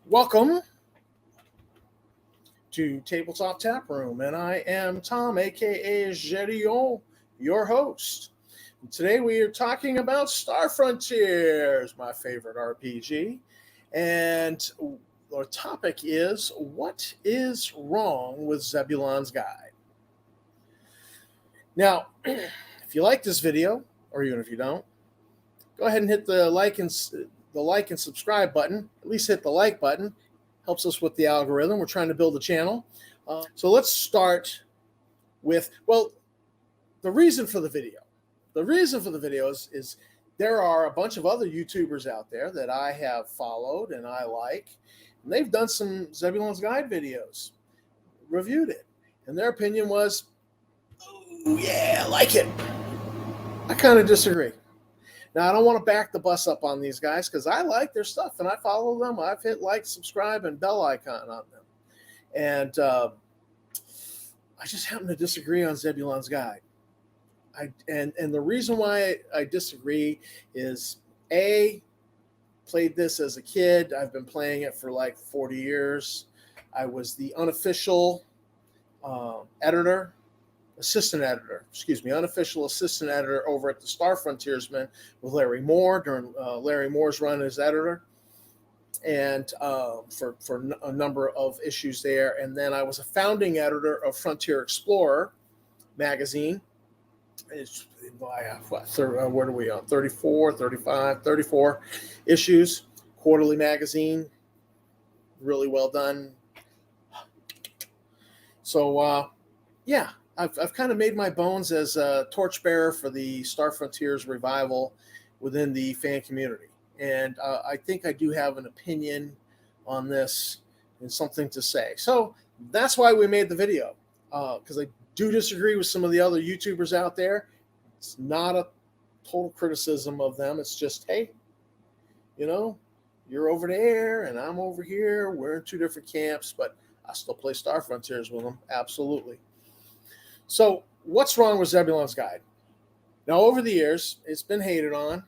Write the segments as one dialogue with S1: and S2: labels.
S1: Welcome to Tabletop Tap Room, and I am Tom, aka Zebulon, your host. And today we are talking about Star Frontiers, my favorite RPG, and our topic is what is wrong with Zebulon's Guide. Now, if you like this video, or even if you don't, go ahead and hit the like and subscribe button. At least hit the like button. Helps us with the algorithm. We're trying to build a channel. So let's start with, the reason for the video. The reason for the video is there are a bunch of other YouTubers out there that I have followed and I like. And they've done some Zebulon's Guide videos, reviewed it. And their opinion was, oh, yeah, I like it. I kind of disagree. Now, I don't want to back the bus up on these guys because I like their stuff and I follow them. I've hit like, subscribe, and bell icon on them. And I just happen to disagree on Zebulon's Guide. And the reason why I disagree is, A, played this as a kid. I've been playing it for like 40 years. I was the unofficial unofficial assistant editor over at the Star Frontiersman with Larry Moore during Larry Moore's run as editor, and for a number of issues there. And then I was a founding editor of Frontier Explorer magazine. What are we on? 34 issues, quarterly magazine, really well done. So, yeah. I've kind of made my bones as a torchbearer for the Star Frontiers revival within the fan community. And I think I do have an opinion on this and something to say. So that's why we made the video, because I do disagree with some of the other YouTubers out there. It's not a total criticism of them. It's just, hey, you're over there and I'm over here. We're in two different camps, but I still play Star Frontiers with them. Absolutely. So what's wrong with Zebulon's Guide? Now, over the years, it's been hated on.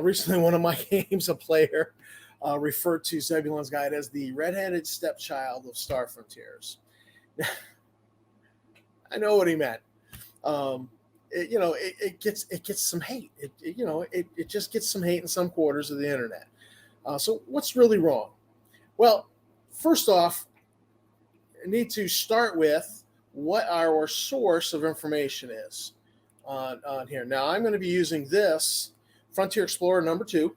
S1: Recently, one of my games, a player referred to Zebulon's Guide as the redheaded stepchild of Star Frontiers. I know what he meant. It gets some hate. It just gets some hate in some quarters of the internet. So what's really wrong? Well, first off, I need to start with what our source of information is on here. Now, I'm going to be using this Frontier Explorer number 2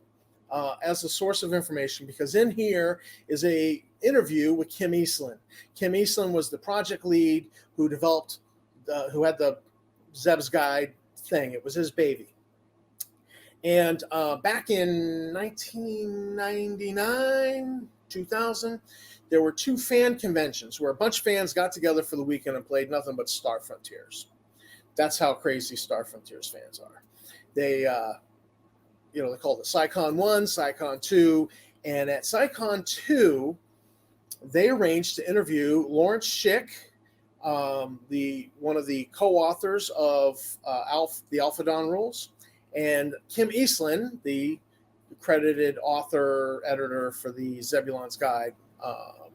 S1: as a source of information because in here is a interview with Kim Eastland. Kim Eastland was the project lead who developed, who had the Zeb's Guide thing. It was his baby. And back in 1999, 2000, there were 2 fan conventions where a bunch of fans got together for the weekend and played nothing but Star Frontiers. That's how crazy Star Frontiers fans are. They, they called it SciCon 1, SciCon 2, and at SciCon 2, they arranged to interview Lawrence Schick, one of the co-authors of the Alpha-Dawn Rules, and Kim Eastland, the credited author, editor for the Zebulon's Guide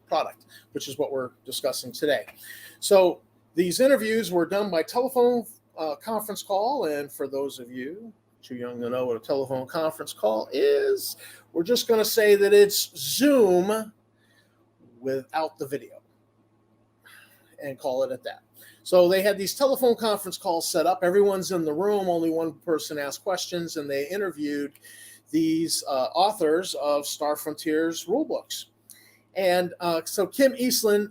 S1: product, which is what we're discussing today. So these interviews were done by telephone conference call, and for those of you too young to know what a telephone conference call is, we're just going to say that it's Zoom without the video and call it at that. So they had these telephone conference calls set up. Everyone's in the room. Only one person asked questions, and they interviewed these authors of Star Frontiers rulebooks. And so Kim Eastland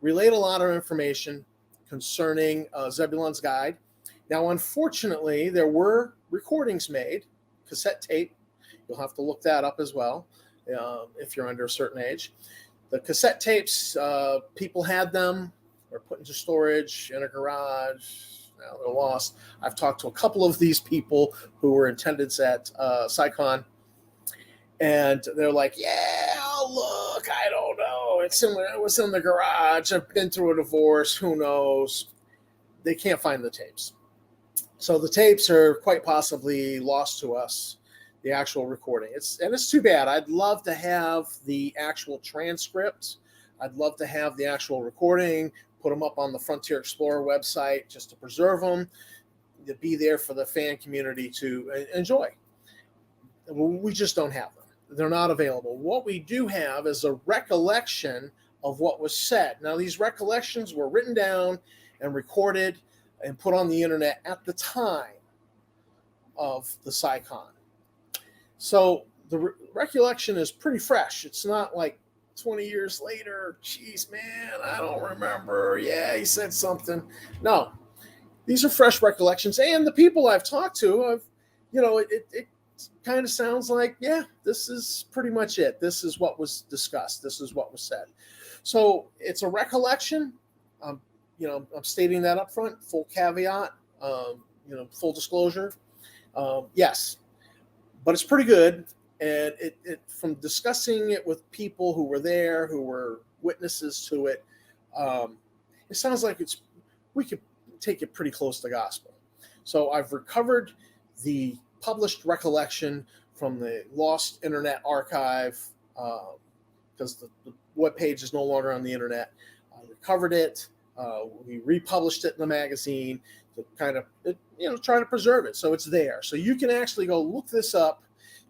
S1: relayed a lot of information concerning Zebulon's Guide. Now, unfortunately, there were recordings made, cassette tape. You'll have to look that up as well if you're under a certain age. The cassette tapes, people had them, were put into storage in a garage. Now they're lost. I've talked to a couple of these people who were in attendance at SciCon. And they're like, yeah, look, I don't know. It was in the garage. I've been through a divorce. Who knows? They can't find the tapes. So the tapes are quite possibly lost to us. the actual recording. It's too bad. I'd love to have the actual transcripts. I'd love to have the actual recording, put them up on the Frontier Explorer website just to preserve them, to be there for the fan community to enjoy. We just don't have them. They're not available. What we do have is a recollection of what was said. Now, these recollections were written down and recorded and put on the internet at the time of the SciCon. So the recollection is pretty fresh. It's not like 20 years later, geez, man, I don't remember. Yeah, he said something. No, these are fresh recollections. And the people I've talked to, it kind of sounds like, yeah, this is pretty much it. This is what was discussed. This is what was said. So it's a recollection. I'm stating that up front, full caveat, full disclosure. Yes, but it's pretty good. And it from discussing it with people who were there, who were witnesses to it, it sounds like we could take it pretty close to gospel. So I've recovered the published recollection from the Lost Internet Archive, because the webpage is no longer on the internet. I recovered it. We republished it in the magazine to kind of, try to preserve it. So it's there. So you can actually go look this up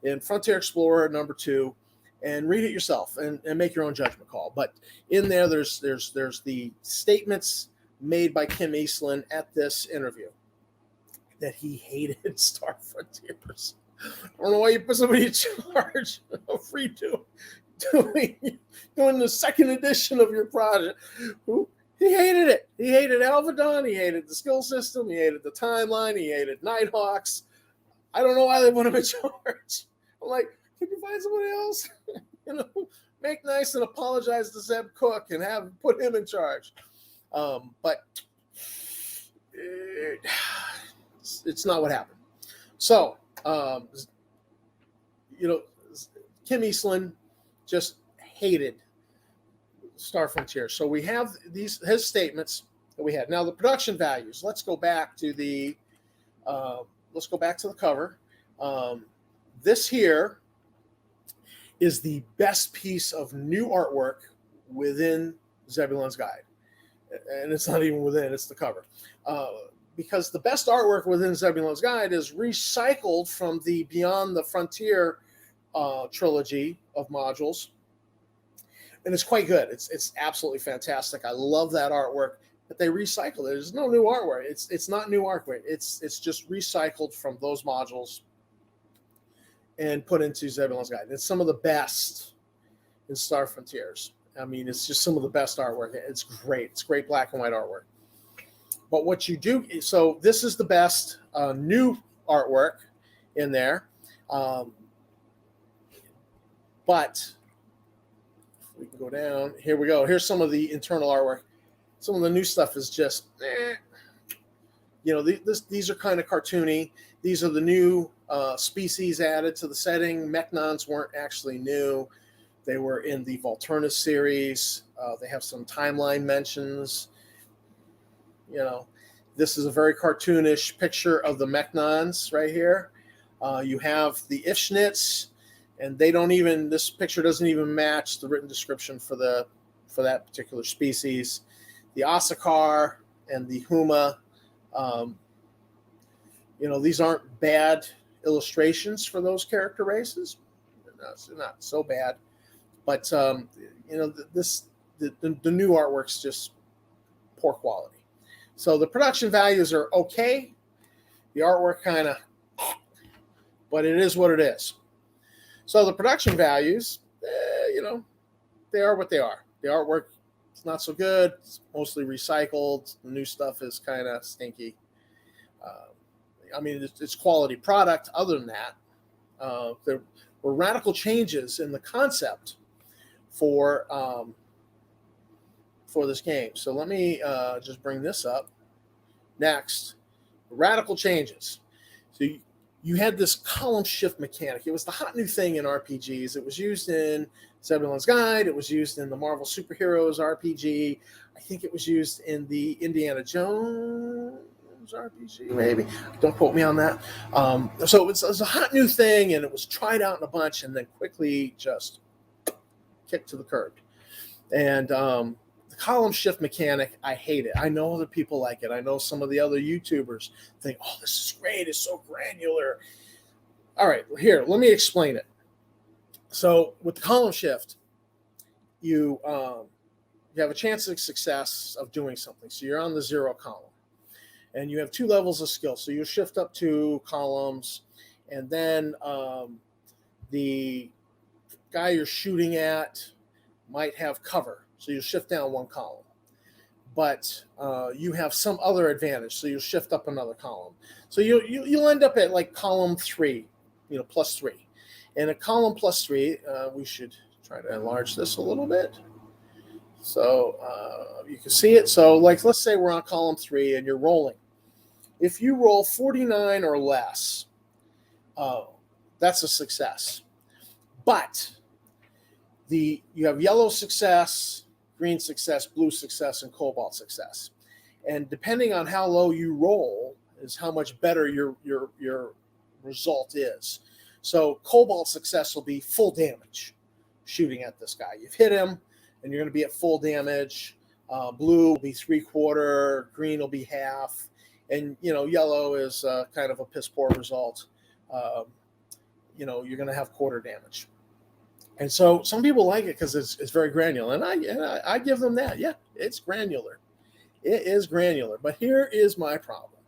S1: in Frontier Explorer #2 and read it yourself and make your own judgment call. But in there, there's the statements made by Kim Eastland at this interview that he hated Star Frontiers. I don't know why you put somebody in charge of doing the second edition of your project. He hated it. He hated Alpha. He hated the skill system. He hated the timeline. He hated Nighthawks. I don't know why they put him in charge. I'm like, can you find somebody else? Make nice and apologize to Zeb Cook and put him in charge. But it's not what happened. So, Kim Eastland just hated Star Frontier. So we have his statements that we had. Now the production values. Let's go back to the cover. This here is the best piece of new artwork within Zebulon's Guide. And it's not even within, it's the cover. Because the best artwork within Zebulon's Guide is recycled from the Beyond the Frontier trilogy of modules. And it's quite good. It's absolutely fantastic. I love that artwork, but they recycled it. There's no new artwork. It's not new artwork. It's just recycled from those modules and put into Zebulon's Guide. It's some of the best in Star Frontiers. I mean, it's just some of the best artwork. It's great. It's great black and white artwork. But what you do, so this is the best new artwork in there. But we can go down. Here we go. Here's some of the internal artwork. Some of the new stuff is just, these are kind of cartoony. These are the new species added to the setting. Mechnons weren't actually new. They were in the Volturnus series. They have some timeline mentions. This is a very cartoonish picture of the Mechnons right here. You have the Ifschnitz, and this picture doesn't even match the written description for that particular species. The Asakar and the Huma, these aren't bad illustrations for those character races. They're not so bad, but the new artwork's just poor quality. So the production values are okay. The artwork kind of, but it is what it is. So the production values, they are what they are. The artwork is not so good. It's mostly recycled. The new stuff is kind of stinky. It's quality product. Other than that, there were radical changes in the concept for this game. So let me just bring this up. Next, radical changes. So you had this column shift mechanic. It was the hot new thing in RPGs. It was used in Zebulon's Guide. It was used in the Marvel Superheroes RPG. I think it was used in the Indiana Jones Columns RPG, maybe. Don't quote me on that. So it was a hot new thing, and it was tried out in a bunch, and then quickly just kicked to the curb. And the column shift mechanic, I hate it. I know other people like it. I know some of the other YouTubers think, oh, this is great. It's so granular. All right, here, let me explain it. So with the column shift, you have a chance of success of doing something. So you're on the 0 column, and you have 2 levels of skill. So you shift up 2 columns, and then the guy you're shooting at might have cover. So you shift down 1 column. But you have some other advantage. So you'll shift up another column. So you'll end up at like column 3, plus 3. And a column plus 3, we should try to enlarge this a little bit. So you can see it. So like, let's say we're on column 3 and you're rolling. If you roll 49 or less, that's a success. But you have yellow success, green success, blue success, and cobalt success. And depending on how low you roll is how much better your result is. So cobalt success will be full damage shooting at this guy. You've hit him, and you're going to be at full damage. Blue will be 3/4, green will be half, and yellow is kind of a piss poor result. You're going to have quarter damage. And so some people like it because it's very granular, and I give them that. Yeah, it's granular. It is granular, but here is my problem.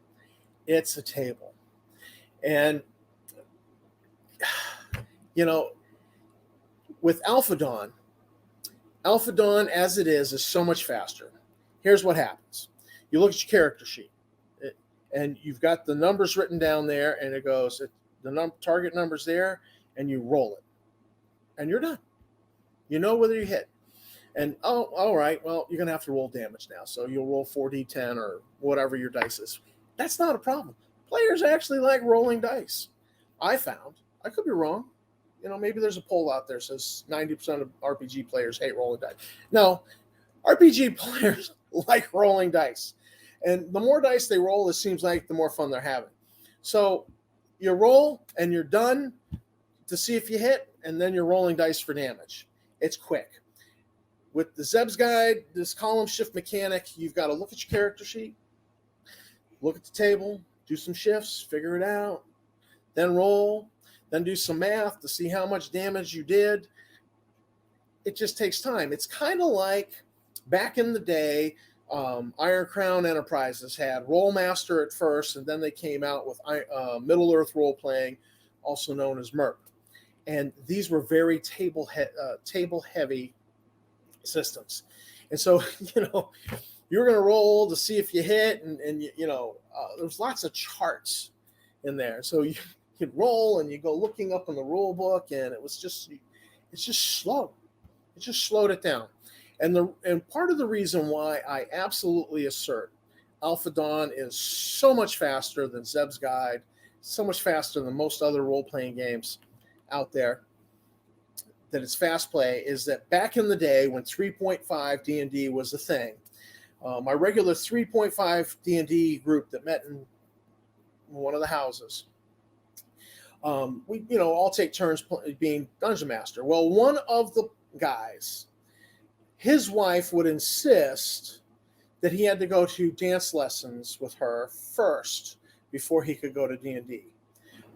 S1: It's a table, and with Alpha Dawn as it is so much faster. Here's what happens. You look at your character sheet, and you've got the numbers written down there, and it goes, the target number's there, and you roll it. And you're done. You know whether you hit. And, all right, well, you're going to have to roll damage now. So you'll roll 4d10 or whatever your dice is. That's not a problem. Players actually like rolling dice. I found. I could be wrong. Maybe there's a poll out there that says 90% of RPG players hate rolling dice. No, RPG players like rolling dice. And the more dice they roll, it seems like the more fun they're having. So you roll, and you're done to see if you hit, and then you're rolling dice for damage. It's quick. With the Zeb's Guide, this column shift mechanic, you've got to look at your character sheet, look at the table, do some shifts, figure it out, then roll, then do some math to see how much damage you did. It just takes time. It's kind of like back in the day, Iron Crown Enterprises had Rollmaster at first, and then they came out with Middle-earth role-playing, also known as MERP. And these were very table-heavy systems. And so, you're going to roll to see if you hit, and there's lots of charts in there. So you could roll, and you go looking up in the rule book, and it's just slow. It just slowed it down. And part of the reason why I absolutely assert Alpha Dawn is so much faster than Zeb's Guide, so much faster than most other role-playing games out there, that it's fast play, is that back in the day when 3.5 D&D was a thing, my regular 3.5 D&D group that met in one of the houses, we all take turns being dungeon master. Well, one of the guys, his wife would insist that he had to go to dance lessons with her first before he could go to D&D.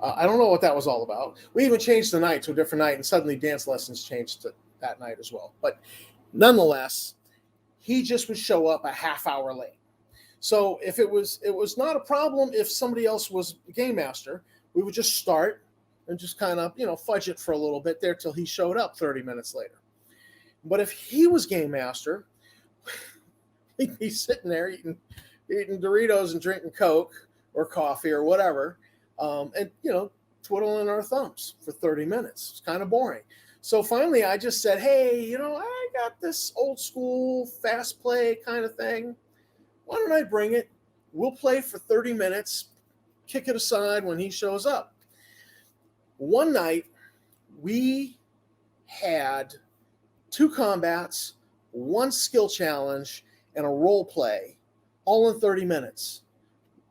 S1: I don't know what that was all about. We even changed the night to a different night, and suddenly dance lessons changed to that night as well. But nonetheless, he just would show up a half hour late. So if it was not a problem if somebody else was game master, we would just start and just kind of, fudge it for a little bit there till he showed up 30 minutes later. But if he was game master, he'd be sitting there eating Doritos and drinking Coke or coffee or whatever, and twiddling our thumbs for 30 minutes. It's kind of boring. So finally, I just said, hey, I got this old school fast play kind of thing. Why don't I bring it? We'll play for 30 minutes, kick it aside when he shows up. One night, we had 2 combats, 1 skill challenge, and a role play, all in 30 minutes.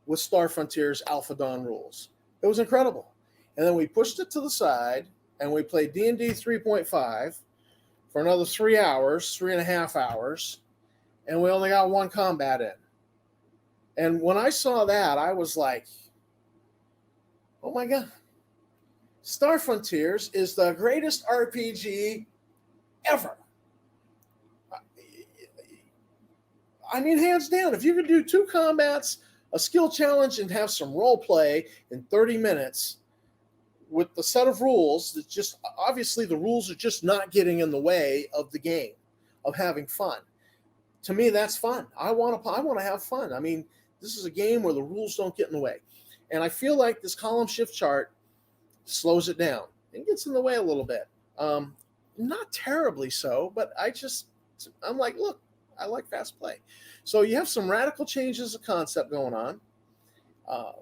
S1: with Star Frontier's Alpha Dawn rules. It was incredible. And then we pushed it to the side, and we played D&D 3.5 for another 3 hours, 3.5 hours, and we only got one combat in. And when I saw that, I was like, oh my God. Star Frontiers is the greatest RPG ever. I mean, hands down, if you could do 2 combats, a skill challenge, and have some role play in 30 minutes with the set of rules, that just obviously the rules are just not getting in the way of the game, of having fun. To me, that's fun. I want to have fun. I mean, this is a game where the rules don't get in the way. And I feel like this column shift chart slows it down. It gets in the way a little bit. Not terribly so, but I'm like, look, I like fast play. So you have some radical changes of concept going on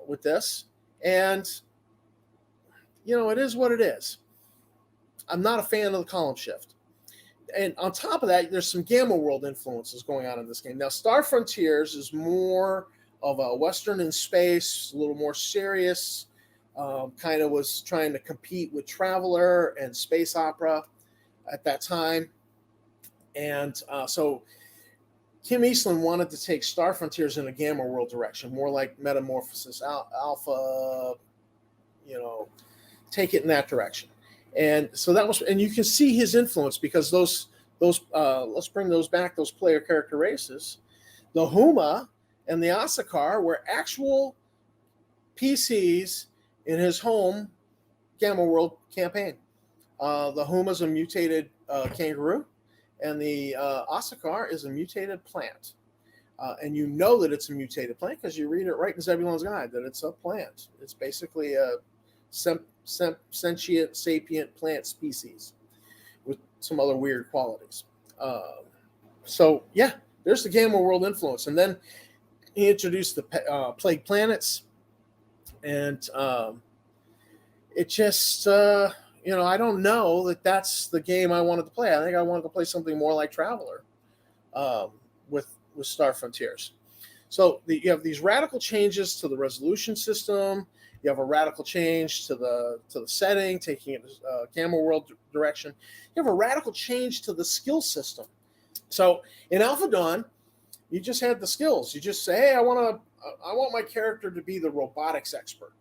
S1: with this. And, it is what it is. I'm not a fan of the column shift. And on top of that, there's some Gamma World influences going on in this game. Now, Star Frontiers is more of a Western in space, a little more serious, kind of was trying to compete with Traveler and Space Opera at that time. And so Kim Eastland wanted to take Star Frontiers in a Gamma World direction, more like Metamorphosis, Alpha, take it in that direction. And so that was, and you can see his influence because those let's bring those back, those player character races. The Huma and the Asakar were actual PCs in his home Gamma World campaign. The Huma's a mutated kangaroo, and the Asakar is a mutated plant. And you know that it's a mutated plant because you read it right in Zebulon's Guide that it's a plant. It's basically a sentient, sapient plant species with some other weird qualities. So, yeah, there's the Gamma World influence. And then he introduced the Plague Planets. And it just, I don't know that that's the game I wanted to play. I think I wanted to play something more like Traveler with Star Frontiers. So you have these radical changes to the resolution system. You have a radical change to the setting, taking it Gamma World direction. You have a radical change to the skill system. So in Alpha Dawn, you just had the skills. You just say, hey, I want my character to be the robotics expert.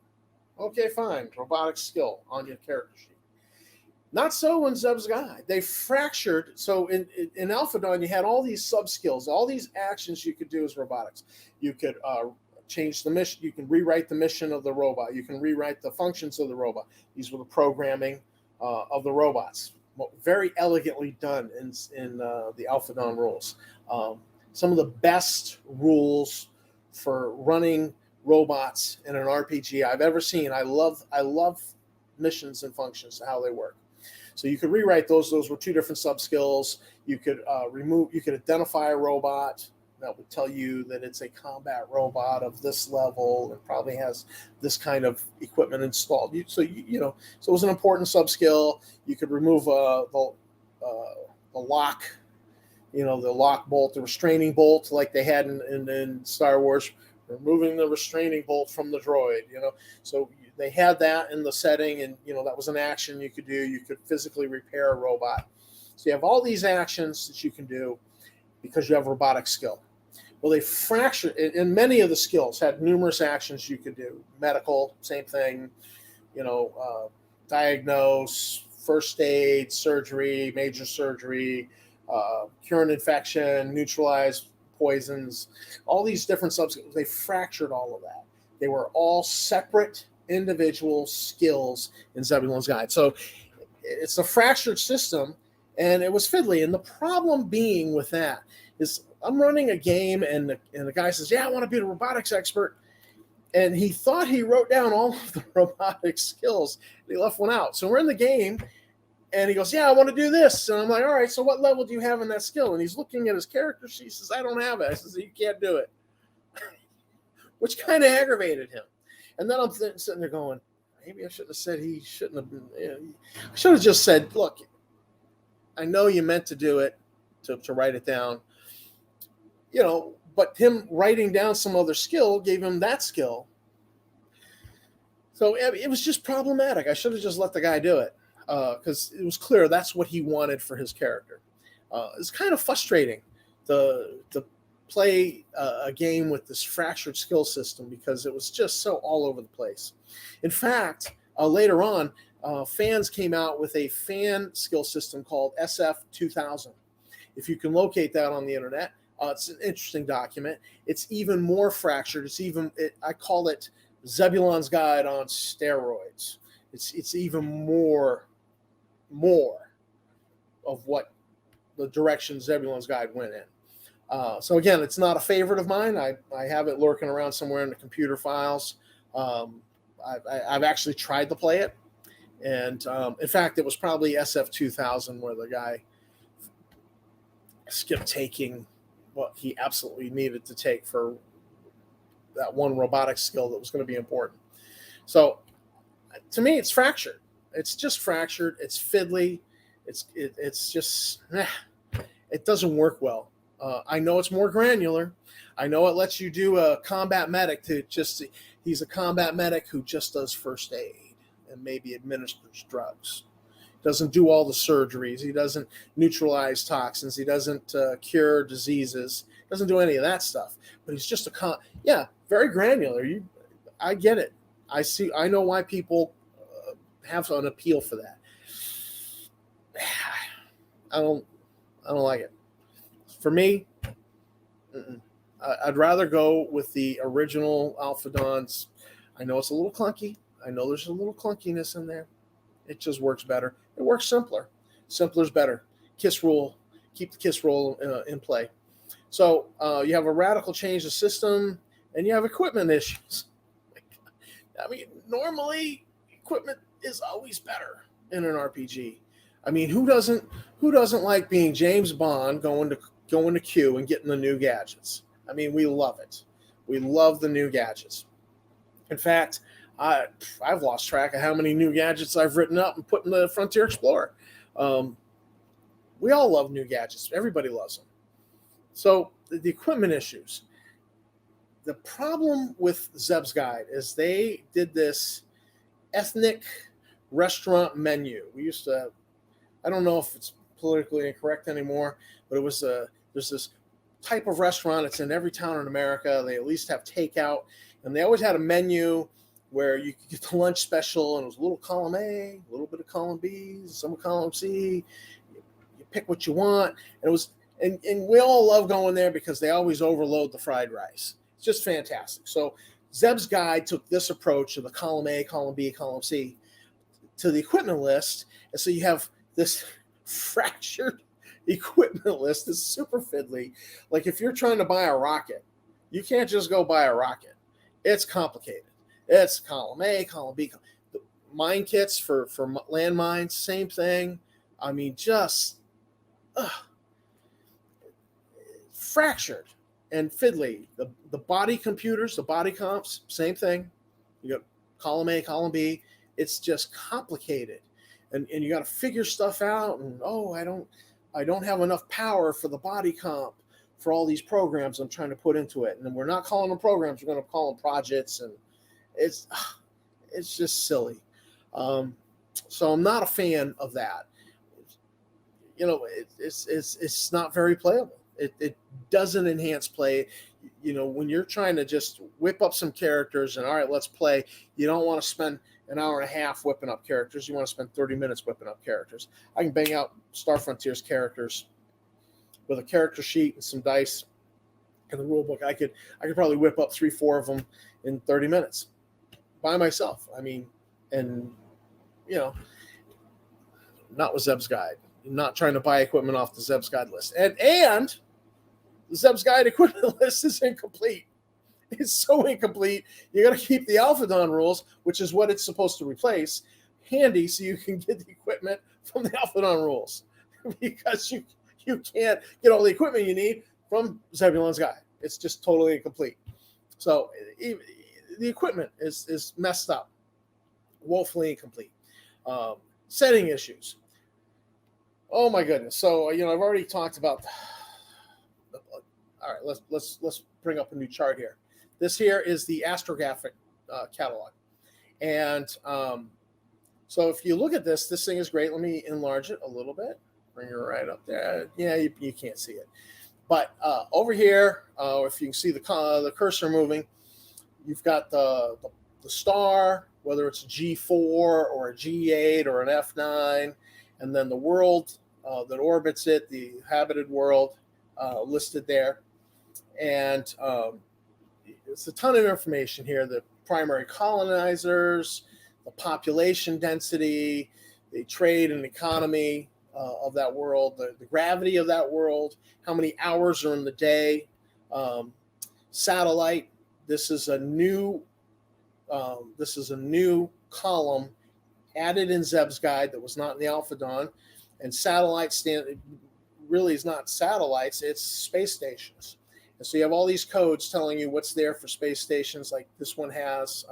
S1: Okay, fine, robotics skill on your character sheet. Not so in Zeb's Guide. They fractured. So in Alpha Dawn, you had all these sub-skills, all these actions you could do as robotics. You could change the mission. You can rewrite the mission of the robot. You can rewrite the functions of the robot. These were the programming of the robots. Very elegantly done in the Alpha Dawn rules. Some of the best rules for running robots in an RPG I've ever seen. I love missions and functions, how they work. So you could rewrite those. Those were 2 different sub-skills. You could you could identify a robot that would tell you that it's a combat robot of this level and probably has this kind of equipment installed. So it was an important sub-skill. You could remove the lock, the lock bolt, the restraining bolt, like they had in Star Wars, removing the restraining bolt from the droid, So they had that in the setting, and, that was an action you could do. You could physically repair a robot. So you have all these actions that you can do because you have robotic skill. Well, they fractured, and many of the skills had numerous actions you could do. Medical, same thing, diagnose, first aid, surgery, major surgery, cure an infection, neutralize poisons, all these different subskills. They fractured all of that. They were all separate individual skills in Zebulon's Guide. So it's a fractured system, and it was fiddly. And the problem being with that is I'm running a game, and the guy says, yeah, I want to be the robotics expert. And he thought he wrote down all of the robotic skills. And he left one out. So we're in the game, and he goes, yeah, I want to do this. And I'm like, all right, so what level do you have in that skill? And he's looking at his character sheet. He says, I don't have it. I says, you can't do it. Which kind of aggravated him. And then I'm sitting there going, maybe I shouldn't have said he shouldn't have been. I should have just said, look, I know you meant to do it, to write it down, but him writing down some other skill gave him that skill. So it was just problematic. I should have just let the guy do it, because it was clear that's what he wanted for his character. It's kind of frustrating to play a game with this fractured skill system, because it was just so all over the place. In fact, later on, fans came out with a fan skill system called SF2000. If you can locate that on the internet, it's an interesting document. It's even more fractured. I call it Zebulon's Guide on steroids. It's even more of what the direction Zebulon's Guide went in. So again, it's not a favorite of mine. I have it lurking around somewhere in the computer files. I've actually tried to play it, and in fact, it was probably SF2000 where the guy skipped taking what he absolutely needed to take for that one robotic skill that was going to be important. So to me, it's fractured. It's just fractured. It's fiddly. It's just, it doesn't work well. I know it's more granular. I know it lets you do a combat medic he's a combat medic who just does first aid and maybe administers drugs. Doesn't do all the surgeries. He doesn't neutralize toxins. He doesn't cure diseases. Doesn't do any of that stuff. But he's just very granular. I get it. I know why people have an appeal for that. I don't like it. For me, I'd rather go with the original Alphadons. I know it's a little clunky. I know there's a little clunkiness in there. It just works better. It works simpler. Simpler's better. KISS rule. Keep the KISS rule in play. So you have a radical change of system, and you have equipment issues. I mean, normally equipment is always better in an RPG. I mean, who doesn't like being James Bond going to Q and getting the new gadgets? I mean, we love it. We love the new gadgets. In fact, I've lost track of how many new gadgets I've written up and put in the Frontier Explorer. We all love new gadgets. Everybody loves them. So the equipment issues. The problem with Zeb's Guide is they did this ethnic restaurant menu. We used to, I don't know if it's politically incorrect anymore, but it was there's this type of restaurant. It's in every town in America. They at least have takeout, and they always had a menu where you could get the lunch special, and it was a little column A, a little bit of column B, some column C. You pick what you want, and it was, and we all love going there because they always overload the fried rice. It's just fantastic. So Zeb's Guide took this approach of the column A, column B, column C to the equipment list, and so you have this fractured equipment list that's super fiddly. Like if you're trying to buy a rocket, you can't just go buy a rocket. It's complicated. It's column A, column B. The mine kits for landmines, same thing. I mean, just fractured and fiddly. The body computers, the body comps, same thing. You got column A, column B. It's just complicated. And you got to figure stuff out. And, I don't have enough power for the body comp for all these programs I'm trying to put into it. And then we're not calling them programs. We're going to call them projects. And it's just silly. So I'm not a fan of that. You know, it's not very playable. It doesn't enhance play. You know, when you're trying to just whip up some characters and all right, let's play, you don't want to spend an hour and a half whipping up characters. You want to spend 30 minutes whipping up characters. I can bang out Star Frontier's characters with a character sheet and some dice and the rule book. I could probably whip up 3-4 of them in 30 minutes by myself. I mean, and you know, not with Zeb's Guide. I'm not trying to buy equipment off the Zeb's Guide list. And the Zeb's Guide equipment list is incomplete. It's so incomplete. You got to keep the Alphadon rules, which is what it's supposed to replace, handy so you can get the equipment from the Alphadon rules, because you can't get all the equipment you need from Zebulon's Guide. It's just totally incomplete. So the equipment is messed up, woefully incomplete. Setting issues. Oh my goodness. So, you know, I've already talked about all right, let's bring up a new chart here. This here is the Astrographic Catalog. And so if you look at this thing is great. Let me enlarge it a little bit. Bring it right up there. Yeah, you can't see it. But over here, if you can see the cursor moving, you've got the star, whether it's a G4 or a G8 or an F9, and then the world that orbits it, the habited world listed there. And it's a ton of information here. The primary colonizers, the population density, the trade and economy of that world, the gravity of that world, how many hours are in the day, satellite. This is a new column added in Zeb's guide that was not in the Alpha Dawn. And satellite really is not satellites, it's space stations. And so you have all these codes telling you what's there for space stations, like this one has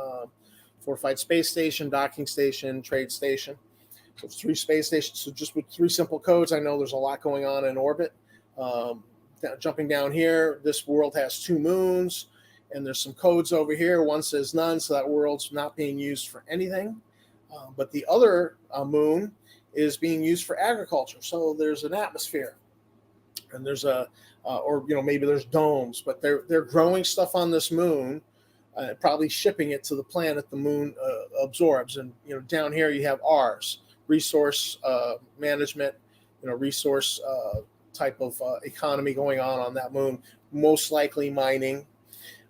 S1: fortified space station, docking station, trade station. So it's 3 space stations. So just with 3 simple codes, I know there's a lot going on in orbit. Jumping down here, this world has 2 moons, and there's some codes over here. One says none, so that world's not being used for anything. But the other moon is being used for agriculture. So there's an atmosphere, and there's maybe there's domes, but they're growing stuff on this moon, probably shipping it to the planet the moon absorbs. And down here you have R's, resource management, resource type of economy going on that moon, most likely mining,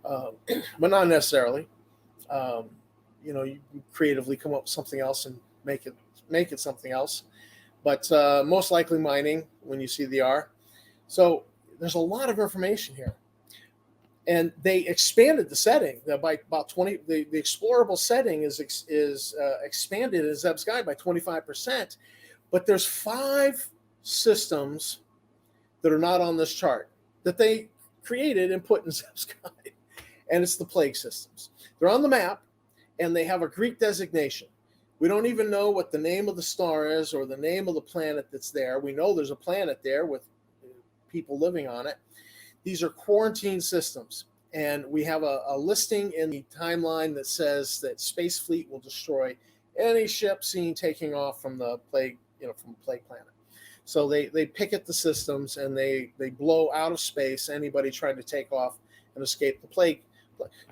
S1: but not necessarily. You creatively come up with something else and make it something else, but most likely mining when you see the R. So there's a lot of information here, and they expanded the setting by about 20. The explorable setting is expanded in Zeb's guide by 25%, but there's 5 systems that are not on this chart that they created and put in Zeb's guide, and it's the plague systems. They're on the map, and they have a Greek designation. We don't even know what the name of the star is or the name of the planet that's there. We know there's a planet there with people living on it. These are quarantine systems, and we have a listing in the timeline that says that Space Fleet will destroy any ship seen taking off from the plague, from the plague planet. So they picket the systems, and they blow out of space anybody trying to take off and escape the plague.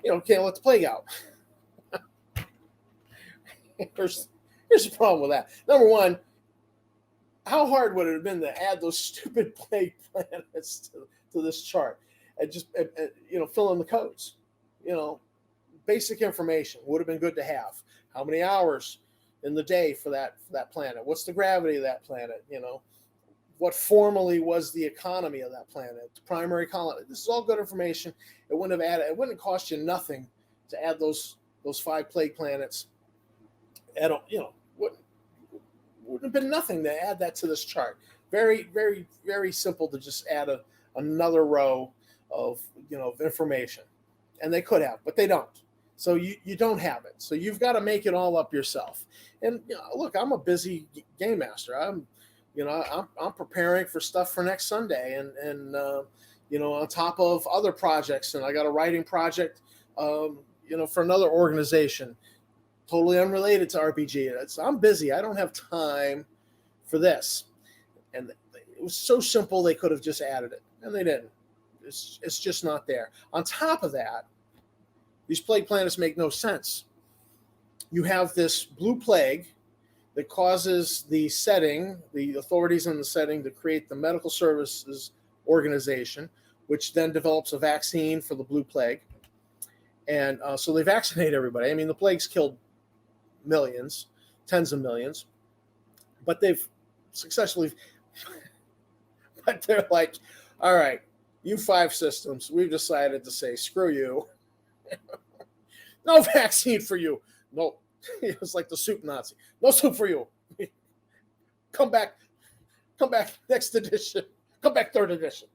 S1: Can't let the plague out. Here's the problem with that. Number one, how hard would it have been to add those stupid plague planets to this chart and just fill in the codes? Basic information would have been good to have. How many hours in the day for that planet? What's the gravity of that planet? What formerly was the economy of that planet? The primary colony. This is all good information. It wouldn't have cost you nothing to add those 5 plague planets. Wouldn't have been nothing to add that to this chart. Very, very, very simple to just add another row of information, and they could have, but they don't. So you don't have it. So you've got to make it all up yourself. And look, I'm a busy game master. I'm preparing for stuff for next Sunday, and on top of other projects, and I got a writing project, for another organization. Totally unrelated to RPG. I'm busy. I don't have time for this. And it was so simple, they could have just added it, and they didn't. It's just not there. On top of that, these plague planets make no sense. You have this blue plague that causes the authorities in the setting to create the Medical Services Organization, which then develops a vaccine for the blue plague. And so they vaccinate everybody. I mean, the plague's killed millions, tens of millions, but they've successfully, but they're like, all right, you 5 systems, we've decided to say, screw you. No vaccine for you. No, it's like the soup Nazi. No soup for you. Come back next edition. Come back 3rd edition.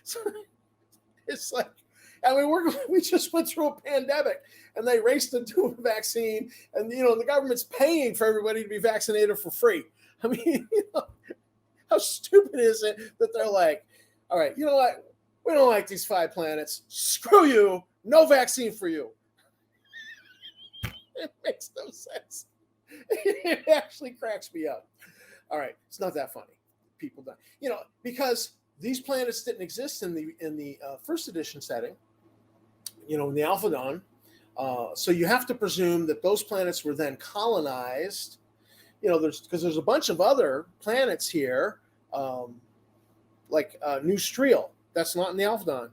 S1: So it's like, I mean, we just went through a pandemic, and they raced to do a vaccine, and the government's paying for everybody to be vaccinated for free. I mean, how stupid is it that they're like, all right, you know what? We don't like these 5 planets. Screw you. No vaccine for you. It makes no sense. It actually cracks me up. All right, it's not that funny. People die, because these planets didn't exist in the first edition setting. In the Alpha Dawn. So you have to presume that those planets were then colonized. There's a bunch of other planets here, like New Streel. That's not in the Alpha Dawn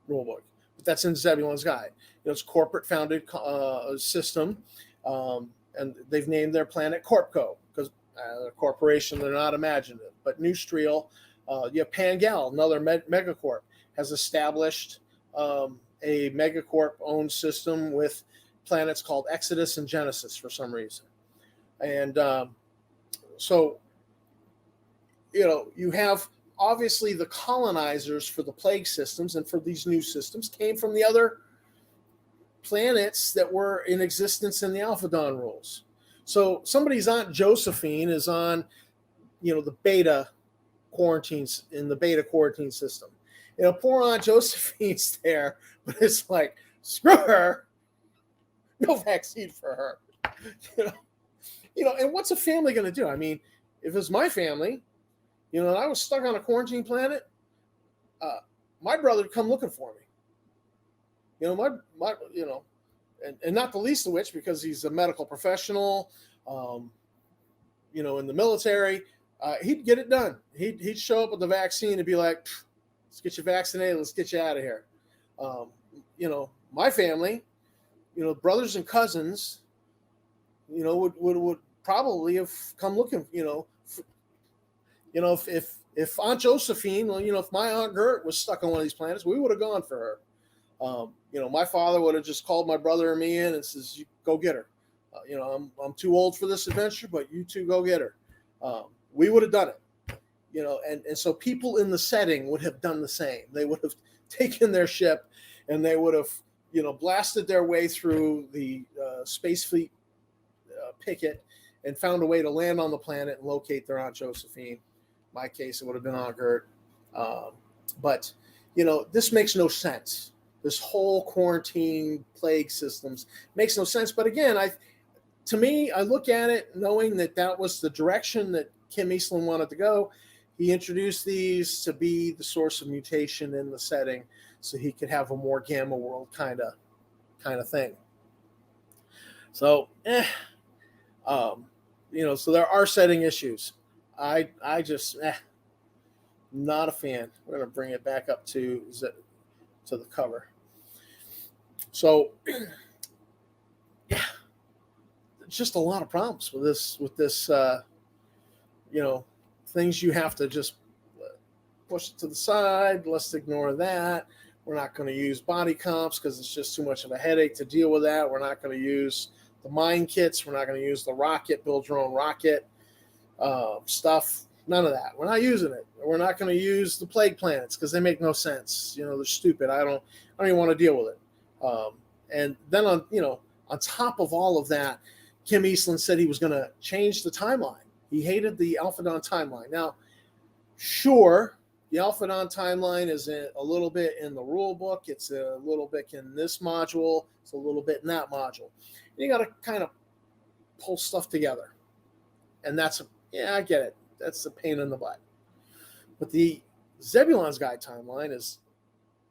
S1: rulebook, but that's in Zebulon's guide. It's a corporate-founded system, and they've named their planet Corpco because a corporation, they're not imaginative. But New Streel, you have Pangal, another megacorp, has established a megacorp-owned system with planets called Exodus and Genesis for some reason. And so, you have obviously the colonizers for the plague systems and for these new systems came from the other planets that were in existence in the Alpha Dawn rules. So somebody's Aunt Josephine is on, the beta quarantines in the beta quarantine system. Poor Aunt Josephine's there, but it's like, screw her. No vaccine for her. And what's a family going to do? I mean, if it's my family, and I was stuck on a quarantine planet, my brother would come looking for me. And not the least of which, because he's a medical professional, in the military, he'd get it done. He'd show up with the vaccine and be like, let's get you vaccinated. Let's get you out of here. My family, brothers and cousins, would probably have come looking, if Aunt Josephine, if my Aunt Gert was stuck on one of these planets, we would have gone for her. My father would have just called my brother and me in and says, "You go get her." I'm too old for this adventure, but you two go get her. We would have done it. And so people in the setting would have done the same. They would have taken their ship and they would have, blasted their way through the space fleet picket and found a way to land on the planet and locate their Aunt Josephine. In my case, it would have been Aunt Gert. But, this makes no sense. This whole quarantine plague systems makes no sense. But again, to me, I look at it knowing that was the direction that Kim Eastland wanted to go. He introduced these to be the source of mutation in the setting so he could have a more gamma world kind of thing. So, so there are setting issues. I just, not a fan. We're going to bring it back up to the cover. So, yeah, just a lot of problems with this, things you have to just push it to the side. Let's ignore that. We're not going to use body comps because it's just too much of a headache to deal with that. We're not going to use the mine kits. We're not going to use the rocket, build your own rocket stuff. None of that. We're not using it. We're not going to use the plague planets because they make no sense. They're stupid. I don't even want to deal with it. And then on top of all of that, Kim Eastland said he was going to change the timeline. He hated the Alpha Dawn timeline. Now, sure, the Alpha Dawn timeline is a little bit in the rule book. It's a little bit in this module. It's a little bit in that module. You got to kind of pull stuff together. And I get it. That's a pain in the butt. But the Zebulon's Guide timeline is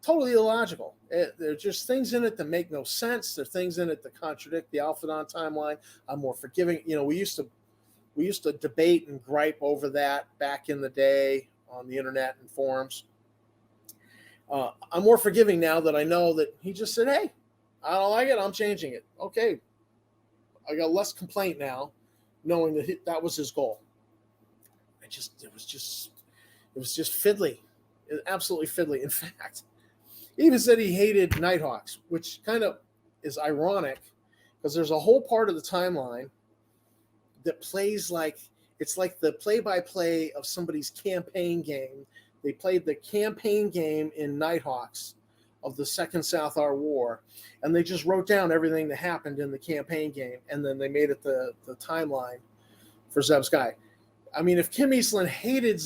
S1: totally illogical. There are just things in it that make no sense. There are things in it that contradict the Alpha Dawn timeline. I'm more forgiving. We used to debate and gripe over that back in the day on the internet and forums. I'm more forgiving now that I know that he just said, "Hey, I don't like it. I'm changing it." Okay, I got less complaint now, knowing that that was his goal. It was just fiddly, absolutely fiddly. In fact, he even said he hated Nighthawks, which kind of is ironic because there's a whole part of the timeline that plays like it's like the play-by-play of somebody's campaign game. They played the campaign game in Nighthawks of the Second South Ar War, and they just wrote down everything that happened in the campaign game, and then they made it the timeline for Zeb's Guide. I mean, if Kim Eastland hated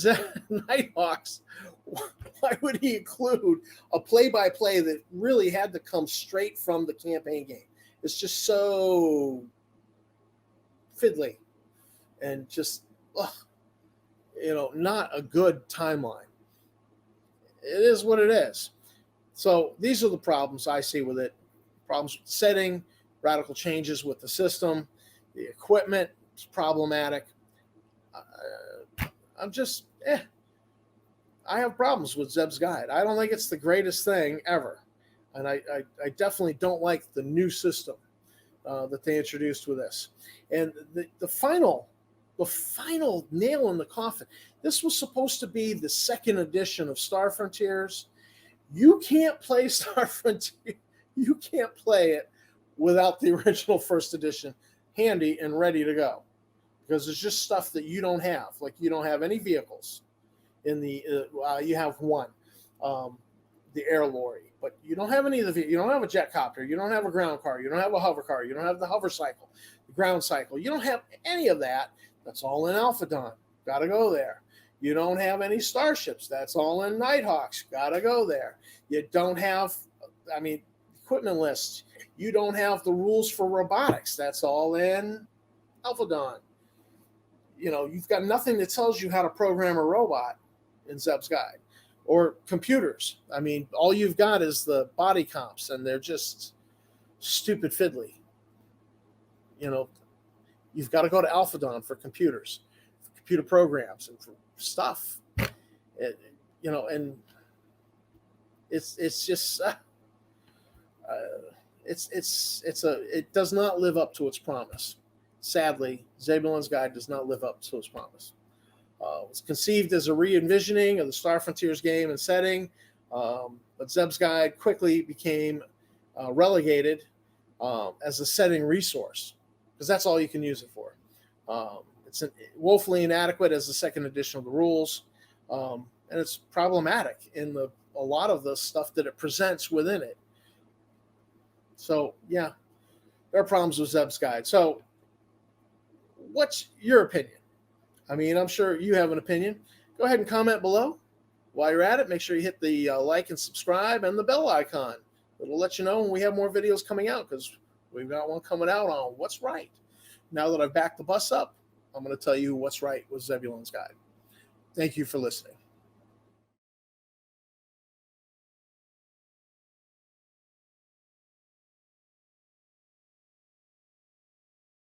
S1: Nighthawks, Why would he include a play-by-play that really had to come straight from the campaign game? It's just so fiddly and just, not a good timeline. It is what it is. So these are the problems I see with it. Problems with setting, radical changes with the system, the equipment is problematic. I'm just, I have problems with Zeb's Guide. I don't think it's the greatest thing ever. And I definitely don't like the new system that they introduced with this. And the final nail in the coffin, this was supposed to be the second edition of Star Frontiers. You can't play Star Frontier. You can't play it without the original first edition handy and ready to go, because there's just stuff that you don't have. Like, you don't have any vehicles in the you have one, the air lorry, but you don't have any of the, you don't have a jet copter, you don't have a ground car, you don't have a hover car, you don't have the hover cycle, the ground cycle, you don't have any of that. That's all in Alphadon. Got to go there. You don't have any starships. That's all in Nighthawks. Got to go there. You don't have, equipment lists. You don't have the rules for robotics. That's all in Alphadon. You've got nothing that tells you how to program a robot in Zeb's Guide, or computers. All you've got is the body comps, and they're just stupid fiddly. You've got to go to Alphadon for computers, for computer programs, and for stuff. And it's just it does not live up to its promise. Sadly, Zebulon's Guide does not live up to its promise. It was conceived as a re-envisioning of the Star Frontiers game and setting, but Zeb's Guide quickly became relegated as a setting resource, because that's all you can use it for. It's woefully inadequate as the second edition of the rules, and it's problematic in a lot of the stuff that it presents within it. So, yeah, there are problems with Zeb's Guide. So, what's your opinion? I'm sure you have an opinion. Go ahead and comment below. While you're at it, make sure you hit the like and subscribe and the bell icon. It'll let you know when we have more videos coming out, because we've got one coming out on what's right. Now that I've backed the bus up, I'm going to tell you what's right with Zebulon's Guide. Thank you for listening.